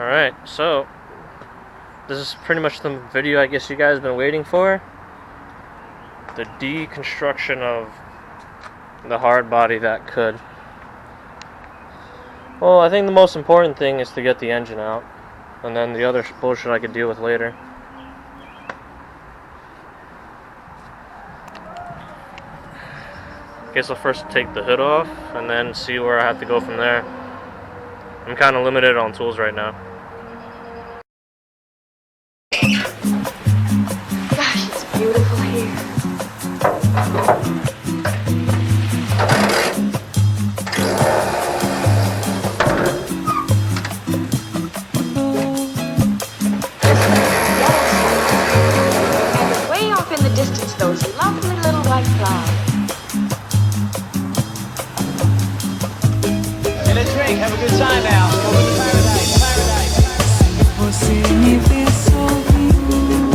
Alright, so this is pretty much the video I guess you guys have been waiting for. The deconstruction of the hard body that could. Well, I think the most important thing is to get the engine out, and then the other bullshit I could deal with later. I guess I'll first take the hood off, and then see where I have to go from there. I'm kind of limited on tools right now. Gosh, it's beautiful here. And way off in the distance, those lovely little white clouds. Get a drink, have a good time now. Welcome to paradise, paradise. Você me vê sorrindo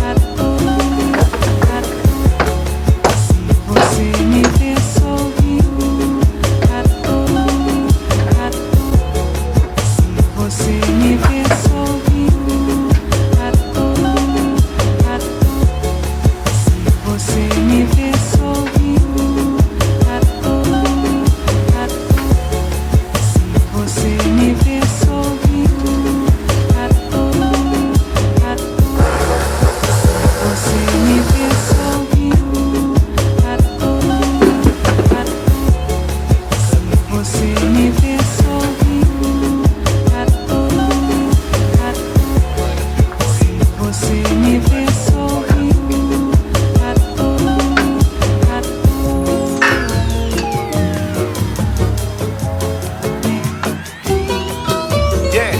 à toa. Se você me vê sorrindo à toa. Se você me vê sorrindo à toa. Se você me vê sorrindo à toa. Se você me vê sorrindo à toa. Você me vê sorrindo à toa. Você me vê sorrindo à toa. Você me vê sorrindo à toa. Yeah.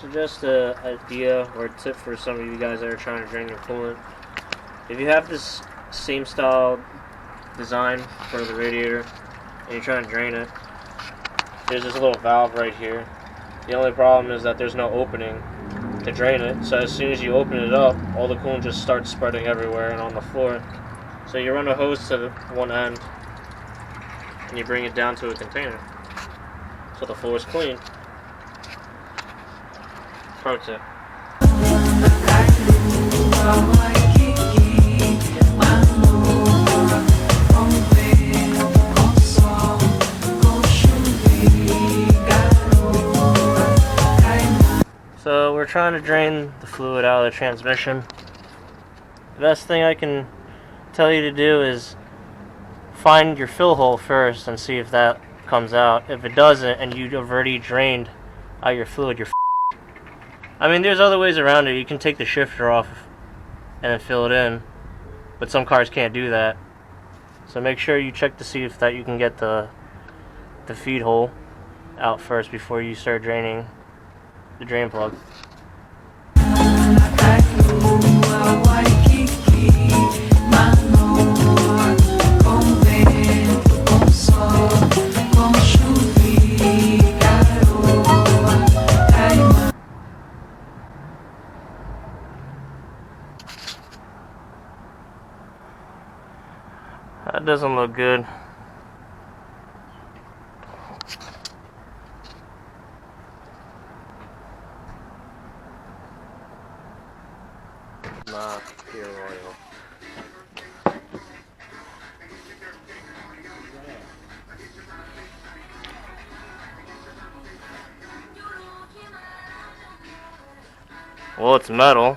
So just an idea or a tip for some of you guys that are trying to drain your coolant. If you have this same style design for the radiator and you're trying to drain it, there's this little valve right here. The only problem is that there's no opening to drain it, so as soon as you open it up, all the coolant just starts spreading everywhere and on the floor. So you run a hose to the one end and you bring it down to a container so the floor is clean. Pro tip. So we're trying to drain the fluid out of the transmission. The best thing I can tell you to do is find your fill hole first and see if that comes out. If it doesn't and you've already drained out your fluid, you're f***ed. I mean, there's other ways around it. You can take the shifter off and then fill it in, but some cars can't do that. So make sure you check to see if that you can get the feed hole out first before you start draining the drain plug. That doesn't look good. Not pure oil. Well, it's metal.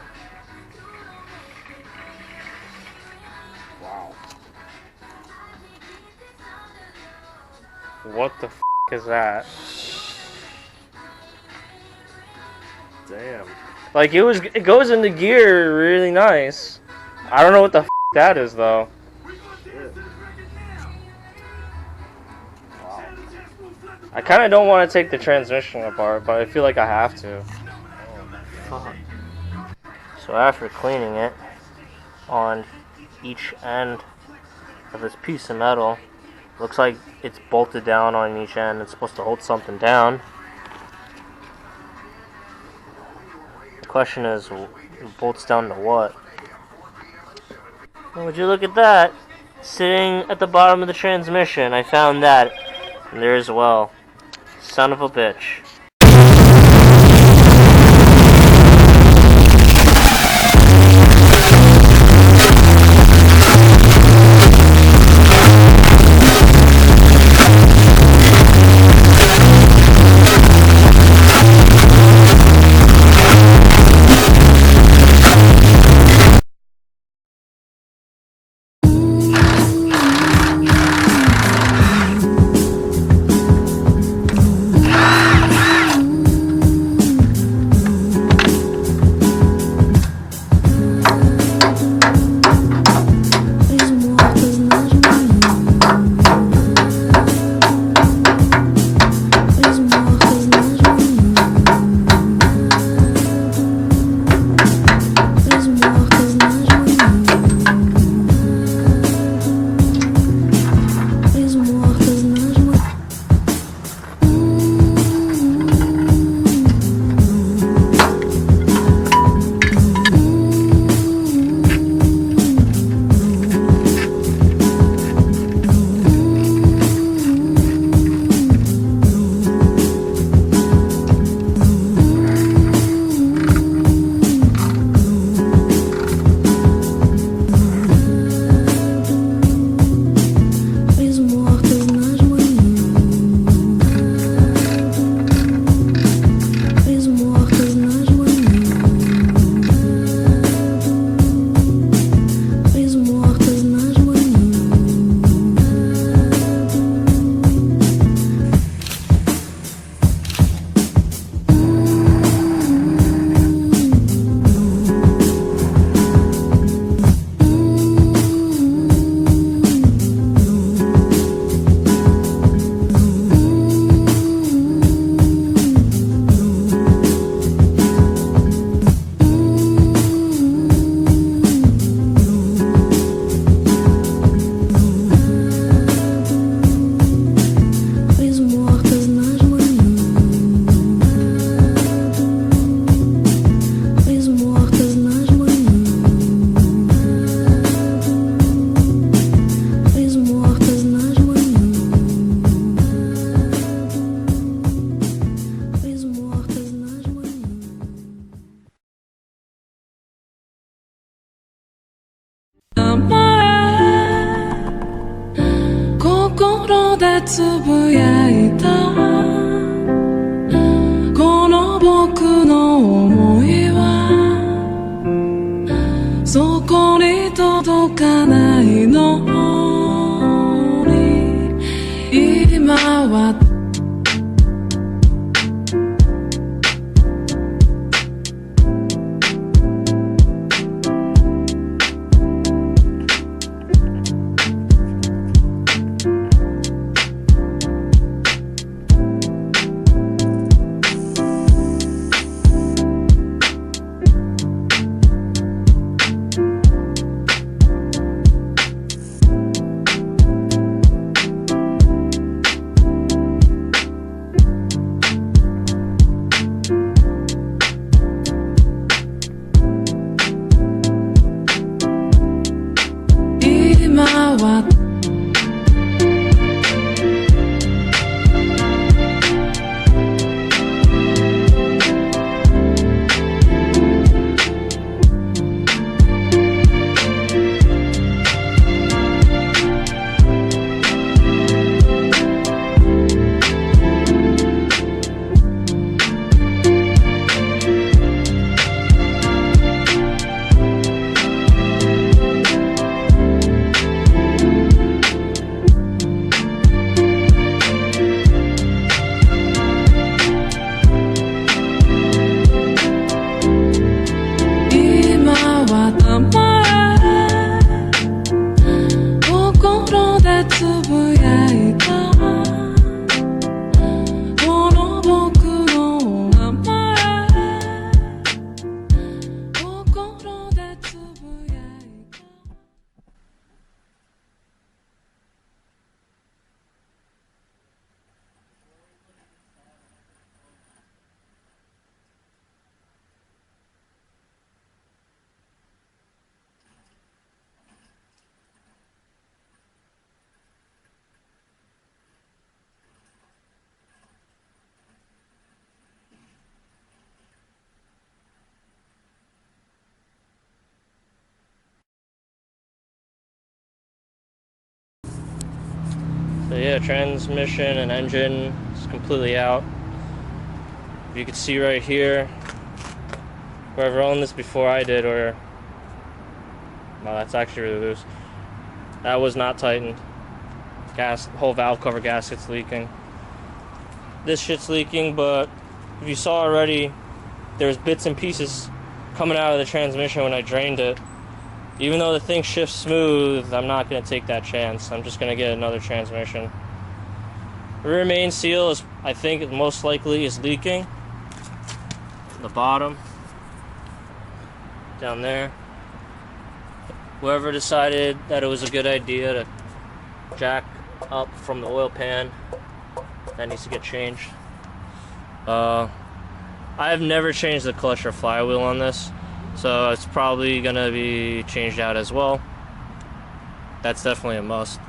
Wow. What the f is that? Damn. Like it goes into gear really nice. I don't know what the f that is though. Wow. I kind of don't want to take the transmission apart, but I feel like I have to. Fuck. So after cleaning it on each end of this piece of metal, looks like it's bolted down on each end. It's supposed to hold something down. question is, it bolts down to what? Well, would you look at that? Sitting at the bottom of the transmission, I found that. And there as well. Son of a bitch. yeah, transmission and engine is completely out. You can see right here, whoever owned this before I did, or no, that's actually really loose. That was not tightened. Whole valve cover gasket's leaking. This shit's leaking, but if you saw already, there's bits and pieces coming out of the transmission when I drained it. Even though the thing shifts smooth, I'm not going to take that chance. I'm just going to get another transmission. The rear main seal is, I think, most likely is leaking. The bottom, down there. Whoever decided that it was a good idea to jack up from the oil pan, that needs to get changed. I have never changed the clutch or flywheel on this, so it's probably gonna be changed out as well. That's definitely a must.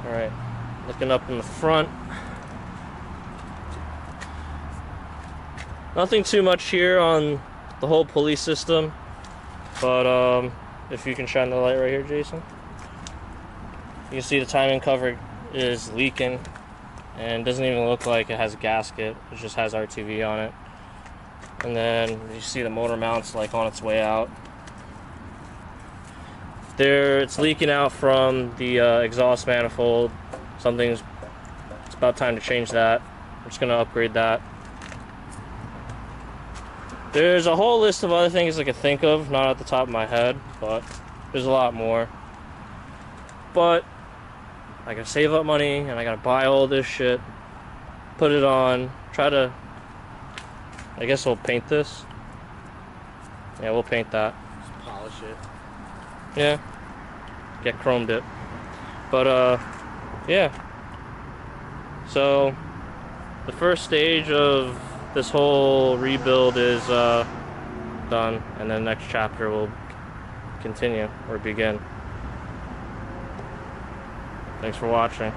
Alright, looking up in the front. Nothing too much here on the whole pulley system, but if you can shine the light right here, Jason. You can see the timing cover is leaking and doesn't even look like it has a gasket. It just has RTV on it. And then you see the motor mounts like on its way out. It's leaking out from the exhaust manifold. It's about time to change that. I'm just gonna upgrade that. There's a whole list of other things I could think of, not at the top of my head, but there's a lot more. But I gotta save up money and I gotta buy all this shit, put it on, try to, I guess we'll paint this. Yeah, we'll paint that. Just polish it. Yeah. Get chromed it. But yeah. So the first stage of this whole rebuild is done, and then the next chapter will continue or begin. Thanks for watching.